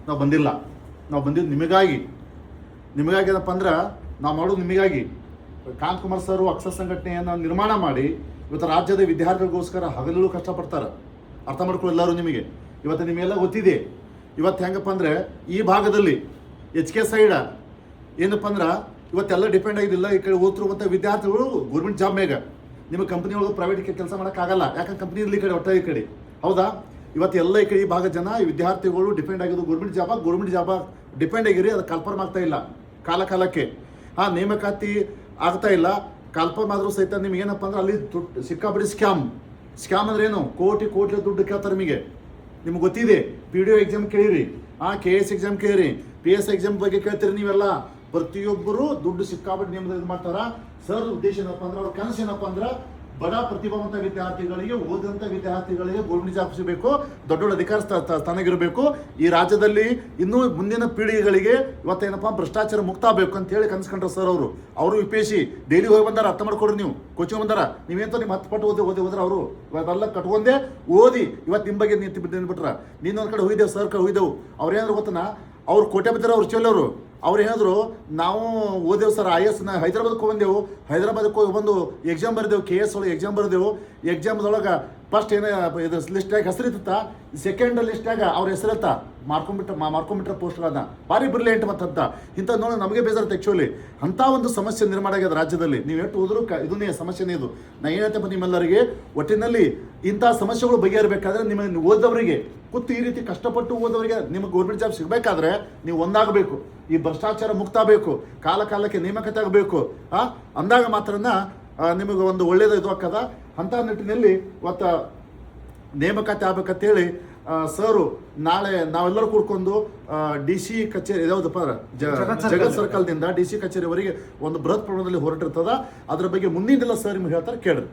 ನಾವು ಬಂದಿಲ್ಲ, ನಾವು ಬಂದಿದ್ದು ನಿಮಗಾಗಿ ಏನಪ್ಪ ಅಂದ್ರೆ ನಾವು ಮಾಡೋದು ನಿಮಗಾಗಿ. ಕಾಂತಕುಮಾರ್ ಸರ್ ಅಕ್ಷರ ಸಂಘಟನೆಯನ್ನು ನಿರ್ಮಾಣ ಮಾಡಿ ಇವತ್ತು ರಾಜ್ಯದ ವಿದ್ಯಾರ್ಥಿಗಳಿಗೋಸ್ಕರ ಹಗಲು ಕಷ್ಟಪಡ್ತಾರೆ. ಅರ್ಥ ಮಾಡ್ಕೊಳ್ಳೋ ಎಲ್ಲರೂ ನಿಮಗೆ. ಇವತ್ತು ನಿಮಗೆಲ್ಲ ಗೊತ್ತಿದೆ. ಇವತ್ತು ಹೆಂಗಪ್ಪ ಅಂದರೆ ಈ ಭಾಗದಲ್ಲಿ HK ಸೈಡ ಏನಪ್ಪ ಅಂದ್ರೆ ಇವತ್ತೆಲ್ಲ ಡಿಪೆಂಡ್ ಆಗಿದ್ದಿಲ್ಲ. ಈ ಕಡೆ ಓದ್ತಿರುವಂಥ ವಿದ್ಯಾರ್ಥಿಗಳು ಗೌರ್ಮೆಂಟ್ ಜಾಬ್ ಮೇಗ. ನಿಮ್ಮ ಕಂಪ್ನಿ ಒಳಗೆ ಪ್ರೈವೇಟ್ ಕೆಲಸ ಮಾಡೋಕ್ಕಾಗಲ್ಲ, ಯಾಕಂದ್ರೆ ಕಂಪ್ನಿ ಇರಲಿ ಈ ಕಡೆ ಒಟ್ಟ ಈ ಕಡೆ, ಹೌದಾ? ಇವತ್ತು ಎಲ್ಲ ಈ ಕಡೆ ಈ ಭಾಗದ ಜನ ಈ ವಿದ್ಯಾರ್ಥಿಗಳು ಡಿಪೆಂಡ್ ಆಗಿದ್ದು ಗೌರ್ಮೆಂಟ್ ಜಾಬ ಡಿಪೆಂಡ್ ಆಗಿರಿ. ಅದು ಕನ್ಫರ್ಮ್ ಆಗ್ತಾ ಇಲ್ಲ ಕಾಲಕ್ಕೆ. ನೇಮಕಾತಿ ಆಗ್ತಾ ಇಲ್ಲ. ಕನ್ಫರ್ಮ್ ಆದರೂ ಸಹಿತ ನಿಮಗೇನಪ್ಪ ಅಂದ್ರೆ ಅಲ್ಲಿ ದುಡ್ಡು ಸಿಕ್ಕಾಬಿಡಿ ಸ್ಕ್ಯಾಮ್ ಅಂದ್ರೆ ಏನು? ಕೋಟಿ ದುಡ್ಡು ಕೇಳ್ತಾರೆ ನಿಮ್ಗೆ ಗೊತ್ತಿದೆ. PDO ಎಕ್ಸಾಮ್ ಕೇಳಿರಿ, KS ಎಕ್ಸಾಮ್ ಕೇಳಿರಿ, PS ಎಕ್ಸಾಮ್ ಬಗ್ಗೆ ಕೇಳ್ತೀರಿ ನೀವೆಲ್ಲ. ಪ್ರತಿಯೊಬ್ಬರು ದುಡ್ಡು ಸಿಕ್ಕಾಬಿಟ್ಟು ನಿಮ್ದು ಇದು ಮಾಡ್ತಾರ. ಸರ್ ಉದ್ದೇಶ ಏನಪ್ಪ ಅಂದ್ರೆ ಅವ್ರ ಕನಸು ಏನಪ್ಪ ಅಂದ್ರೆ ಬಡ ಪ್ರತಿಭಾವಂತ ವಿದ್ಯಾರ್ಥಿಗಳಿಗೆ, ಓದಂಥ ವಿದ್ಯಾರ್ಥಿಗಳಿಗೆ ಗೌರ್ಮೆಂಟ್ ಜಾಬ್ ಸಿಗಬೇಕು, ದೊಡ್ಡ ಅಧಿಕಾರ ಸ್ಥಾನಗಿರಬೇಕು. ಈ ರಾಜ್ಯದಲ್ಲಿ ಇನ್ನೂ ಮುಂದಿನ ಪೀಳಿಗೆಗಳಿಗೆ ಇವತ್ತೇನಪ್ಪ ಭ್ರಷ್ಟಾಚಾರ ಮುಕ್ತ ಆಗಬೇಕು ಅಂತ ಹೇಳಿ ಕನ್ಸ್ಕೊಂಡ್ರು ಸರ್ ಅವರು UPSC ಡೈಲಿ ಹೋಗಿ ಬಂದಾರ. ಅರ್ಥ ಮಾಡ್ಕೊಡ್ರಿ, ನೀವು ಕೋಚಿಂಗ್ ಬಂದಾರ. ನೀವೇಂತ ನಿಮ್ಮ 10 ಪಟ್ಟು ಓದಿ ಅವರು ಇವತ್ತೆಲ್ಲ ಕಟ್ಕೊಂಡೆ ಓದಿ ಇವತ್ತು ನಿಮ್ಮ ಬಗ್ಗೆ ನಿಂತ್ಬಿಟ್ರ. ನೀನೊಂದು ಕಡೆ ಹೋಗಿದ್ದೇವೆ, ಸರ್ ಕಡೆ ಹೋಗಿದ್ದೆವು. ಅವ್ರು ಏನಾದ್ರು ಗೊತ್ತನ, ಅವ್ರು ಕೋಟೆ ಬಿದ್ದರೆ ಅವ್ರು ಚೆಲ್ಲವರು. ಅವ್ರು ಹೇಳಿದ್ರು ನಾವು ಓದೇವು ಸರ್ IAS ಹೈದರಾಬಾದಕ್ಕೆ ಬಂದೆವು. ಹೈದರಾಬಾದಕ್ಕೆ ಹೋಗಿ ಬಂದು ಎಕ್ಸಾಮ್ ಬರೆದೆವು, KS ಒಳಗೆ ಎಕ್ಸಾಮ್ ಬರೆದೆವು. ಎಕ್ಸಾಮ್ದೊಳಗೆ ಫಸ್ಟ್ ಏನೋ ಇದು ಲಿಸ್ಟಾಗ ಹೆಸರಿತ್ತ, ಸೆಕೆಂಡ್ ಲಿಸ್ಟಾಗ ಅವ್ರ ಹೆಸರಿತ್ತ ಮಾರ್ಕೊಂಬಿಟ್ರೆ ಪೋಸ್ಟ್ಗಳನ್ನ ಭಾರಿ ಬ್ರಿಲಿಯಂಟ್ ಮತ್ತಂತ ಇಂಥ ನೋಡಿ ನಮಗೆ ಬೇಜಾರುತ್ತೆ ಆ್ಯಕ್ಚುಲಿ. ಅಂಥ ಒಂದು ಸಮಸ್ಯೆ ನಿರ್ಮಾಣ ಆಗ್ಯದ ರಾಜ್ಯದಲ್ಲಿ. ನೀವು ಎಷ್ಟು ಹೋದ್ರೂ ಇದನ್ನೇ ಸಮಸ್ಯೆನೇ ಇದು. ನಾ ಏನಂತಪ್ಪ ನಿಮ್ಮೆಲ್ಲರಿಗೆ, ಒಟ್ಟಿನಲ್ಲಿ ಇಂಥ ಸಮಸ್ಯೆಗಳು ಬಗೆಹರಬೇಕಾದ್ರೆ ನಿಮಗೆ ಓದೋರಿಗೆ ಕೂತು ಈ ರೀತಿ ಕಷ್ಟಪಟ್ಟು ಓದೋರಿಗೆ ನಿಮಗೆ ಗೌರ್ಮೆಂಟ್ ಜಾಬ್ ಸಿಗಬೇಕಾದ್ರೆ ನೀವು ಒಂದಾಗಬೇಕು. ಈ ಭ್ರಷ್ಟಾಚಾರ ಮುಕ್ತ ಆಗಬೇಕು, ಕಾಲಕ್ಕೆ ನೇಮಕಾತಿ ಆಗಬೇಕು. ಅಂದಾಗ ಮಾತ್ರನ ನಿಮಗೆ ಒಂದು ಒಳ್ಳೇದು ಇದು ಆಗ್ತದ. ಅಂಥ ನಿಟ್ಟಿನಲ್ಲಿ ಇವತ್ತು ನೇಮಕಾತಿ ಆಗ್ಬೇಕಂತೇಳಿ ಸರು ನಾಳೆ ನಾವೆಲ್ಲರೂ ಕೂಡ್ಕೊಂಡು DC ಕಚೇರಿ ಯಾವುದಪ್ಪ ಜಗತ್ ಸರ್ಕಲ್ದಿಂದ DC ಕಚೇರಿವರೆಗೆ ಒಂದು ಬೃಹತ್ ಪ್ರಮಾಣದಲ್ಲಿ ಹೊರಟಿರ್ತದ. ಅದ್ರ ಬಗ್ಗೆ ಮುಂದಿನೆಲ್ಲ ಸರ್ ನಿಮ್ಗೆ ಹೇಳ್ತಾರೆ, ಕೇಳ್ರಿ.